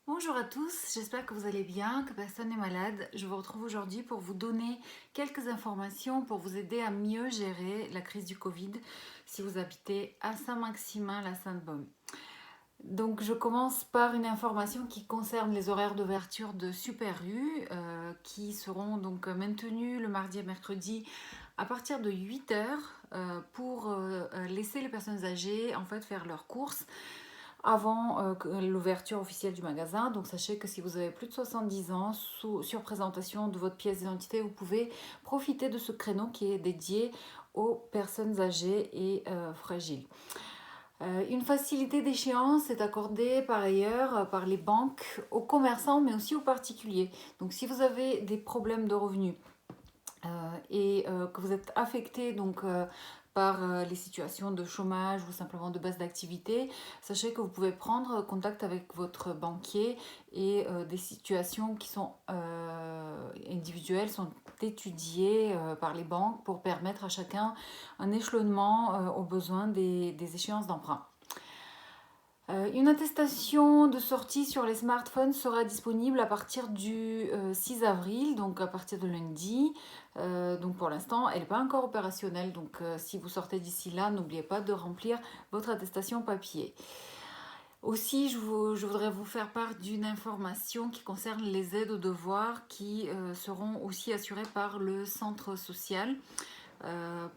Bonjour à tous, j'espère que vous allez bien, que personne n'est malade. Je vous retrouve aujourd'hui pour vous donner quelques informations pour vous aider à mieux gérer la crise du Covid si vous habitez à Saint-Maximin, la Sainte-Baume. Donc je commence par une information qui concerne les horaires d'ouverture de Super U qui seront donc maintenus le mardi et mercredi à partir de 8 heures pour laisser les personnes âgées en fait faire leurs courses avant l'ouverture officielle du magasin. Donc sachez que si vous avez plus de 70 ans, sur présentation de votre pièce d'identité, vous pouvez profiter de ce créneau qui est dédié aux personnes âgées et fragiles. Une facilité d'échéance est accordée par ailleurs par les banques aux commerçants mais aussi aux particuliers. Donc si vous avez des problèmes de revenus et que vous êtes affecté par les situations de chômage ou simplement de baisse d'activité, sachez que vous pouvez prendre contact avec votre banquier et des situations qui sont individuelles sont étudiées par les banques pour permettre à chacun un échelonnement aux besoins des échéances d'emprunt. Une attestation de sortie sur les smartphones sera disponible à partir du 6 avril, donc à partir de lundi. Donc pour l'instant, elle n'est pas encore opérationnelle, donc si vous sortez d'ici là, n'oubliez pas de remplir votre attestation papier. Aussi, je voudrais vous faire part d'une information qui concerne les aides aux devoirs qui seront aussi assurées par le centre social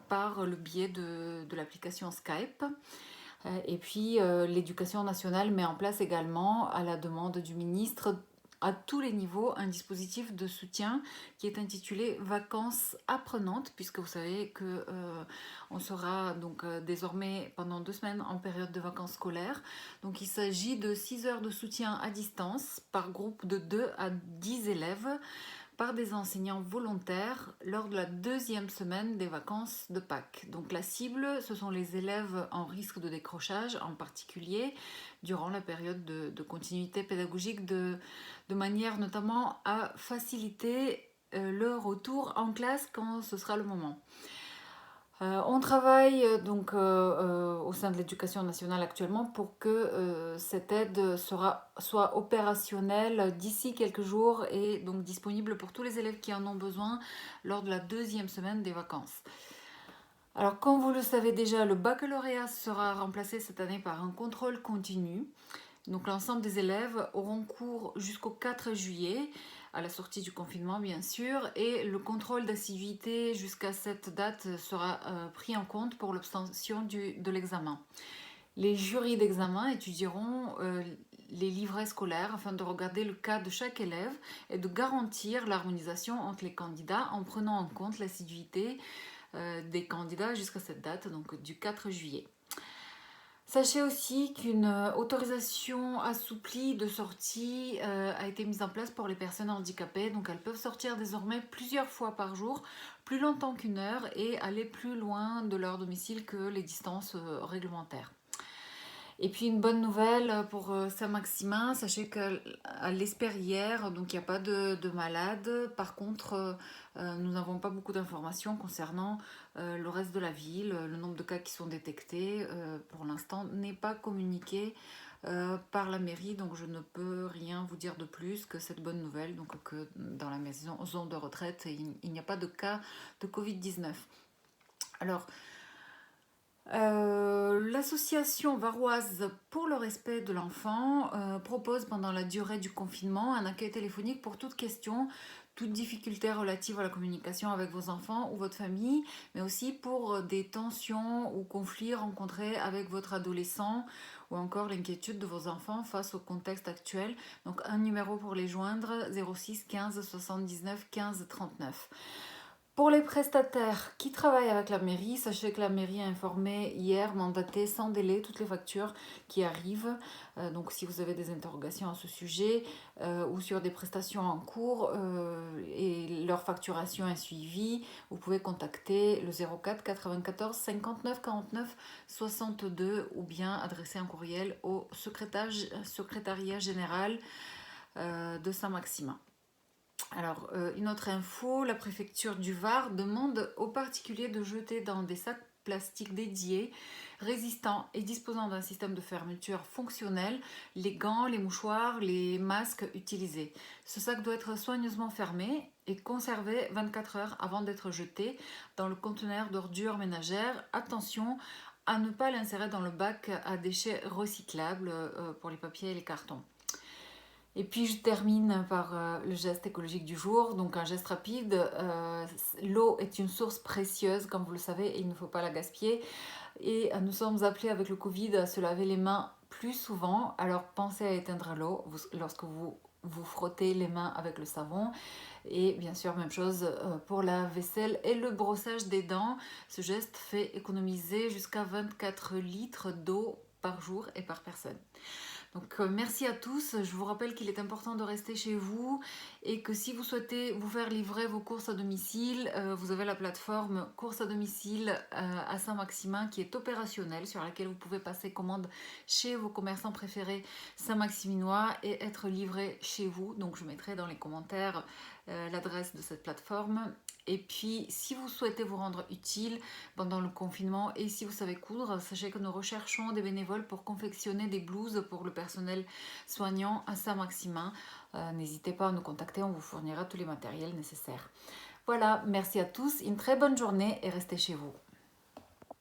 par le biais de l'application Skype. Et puis l'éducation nationale met en place également, à la demande du ministre, à tous les niveaux, un dispositif de soutien qui est intitulé Vacances apprenantes, puisque vous savez que on sera donc désormais pendant 2 semaines en période de vacances scolaires. Donc il s'agit de 6 heures de soutien à distance par groupe de 2 à 10 élèves par des enseignants volontaires lors de la 2e semaine des vacances de Pâques. Donc la cible, ce sont les élèves en risque de décrochage, en particulier durant la période de continuité pédagogique, de manière notamment à faciliter le retour en classe quand ce sera le moment. On travaille au sein de l'éducation nationale actuellement pour que cette aide soit opérationnelle d'ici quelques jours et donc disponible pour tous les élèves qui en ont besoin lors de la 2e semaine des vacances. Alors comme vous le savez déjà, le baccalauréat sera remplacé cette année par un contrôle continu. Donc l'ensemble des élèves auront cours jusqu'au 4 juillet, à la sortie du confinement bien sûr, et le contrôle d'assiduité jusqu'à cette date sera pris en compte pour l'obtention de l'examen. Les jurys d'examen étudieront les livrets scolaires afin de regarder le cas de chaque élève et de garantir l'harmonisation entre les candidats en prenant en compte l'assiduité des candidats jusqu'à cette date, donc du 4 juillet. Sachez aussi qu'une autorisation assouplie de sortie a été mise en place pour les personnes handicapées. Donc elles peuvent sortir désormais plusieurs fois par jour, plus longtemps qu'1 heure et aller plus loin de leur domicile que les distances réglementaires. Et puis une bonne nouvelle pour Saint-Maximin, sachez qu'à l'Espérière, donc il n'y a pas de malades. Par contre, nous n'avons pas beaucoup d'informations concernant le reste de la ville. Le nombre de cas qui sont détectés, pour l'instant, n'est pas communiqué par la mairie. Donc je ne peux rien vous dire de plus que cette bonne nouvelle, donc que dans la maison zone de retraite, il n'y a pas de cas de Covid-19. Alors, l'association varoise pour le respect de l'enfant propose pendant la durée du confinement un accueil téléphonique pour toute question, toute difficulté relative à la communication avec vos enfants ou votre famille, mais aussi pour des tensions ou conflits rencontrés avec votre adolescent ou encore l'inquiétude de vos enfants face au contexte actuel. Donc un numéro pour les joindre, 06 15 79 15 39. Pour les prestataires qui travaillent avec la mairie, sachez que la mairie a informé hier, mandaté sans délai toutes les factures qui arrivent. Donc si vous avez des interrogations à ce sujet ou sur des prestations en cours et leur facturation est suivie, vous pouvez contacter le 04 94 59 49 62 ou bien adresser un courriel au secrétariat général de Saint-Maximin. Alors, une autre info, la préfecture du Var demande aux particuliers de jeter dans des sacs plastique dédié, résistant et disposant d'un système de fermeture fonctionnel, les gants, les mouchoirs, les masques utilisés. Ce sac doit être soigneusement fermé et conservé 24 heures avant d'être jeté dans le conteneur d'ordures ménagères. Attention à ne pas l'insérer dans le bac à déchets recyclables pour les papiers et les cartons. Et puis je termine par le geste écologique du jour, donc un geste rapide. L'eau est une source précieuse, comme vous le savez, et il ne faut pas la gaspiller. Et nous sommes appelés avec le Covid à se laver les mains plus souvent, alors pensez à éteindre l'eau lorsque vous vous frottez les mains avec le savon. Et bien sûr, même chose pour la vaisselle et le brossage des dents. Ce geste fait économiser jusqu'à 24 litres d'eau par jour et par personne. Donc merci à tous. Je vous rappelle qu'il est important de rester chez vous et que si vous souhaitez vous faire livrer vos courses à domicile, vous avez la plateforme Courses à domicile à Saint-Maximin qui est opérationnelle, sur laquelle vous pouvez passer commande chez vos commerçants préférés saint-maximinois et être livré chez vous. Donc je mettrai dans les commentaires l'adresse de cette plateforme. Et puis, si vous souhaitez vous rendre utile pendant le confinement et si vous savez coudre, sachez que nous recherchons des bénévoles pour confectionner des blouses pour le personnel soignant à Saint-Maximin. N'hésitez pas à nous contacter, on vous fournira tous les matériels nécessaires. Voilà, merci à tous, une très bonne journée et restez chez vous.